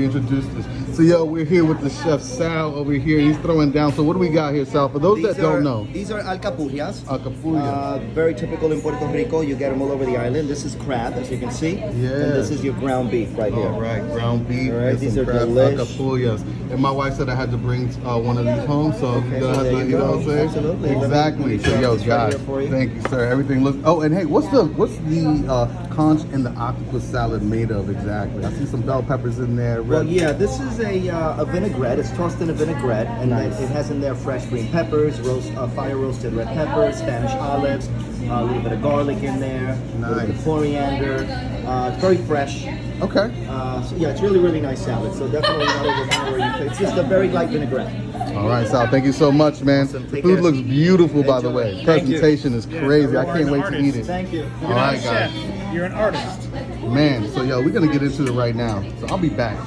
Introduced us. So yo, we're here with the chef Sal over here. He's throwing down. So what do we got here, Sal? For those that don't know, these are alcapurrias. Alcapurria. Very typical in Puerto Rico. You get them all over the island. This is crab, as you can see. Yeah. And this is your ground beef right here. All right, ground beef. All right, and these some are crab delish. Alcapurrias. And my wife said I had to bring one of these home, so Okay, you're gonna so have to, there you you know go. what I'm saying? Absolutely. Exactly. Let me So yo, this right guys, here for you. thank you, sir. Everything looks. Oh, and hey, what's the conch and the octopus salad made of exactly? I see some bell peppers in there. Well, red- yeah, this is a vinaigrette. It's tossed in a vinaigrette, and Nice. it has in there fresh green peppers, fire roasted red peppers, Spanish olives, a little bit of garlic in there, a little bit of Nice. coriander. It's very fresh. Okay. So yeah, it's really, really nice salad. So definitely not overpowering. It's just a very light vinaigrette. All right, Sal. Thank you so much, man. Awesome. The Take food care. looks beautiful, by the Enjoy. way. Thank you. Presentation is crazy. I can't wait to eat it. Thank you. All right, guys. You're an artist. Man, so yo, we're gonna get into it right now. So I'll be back.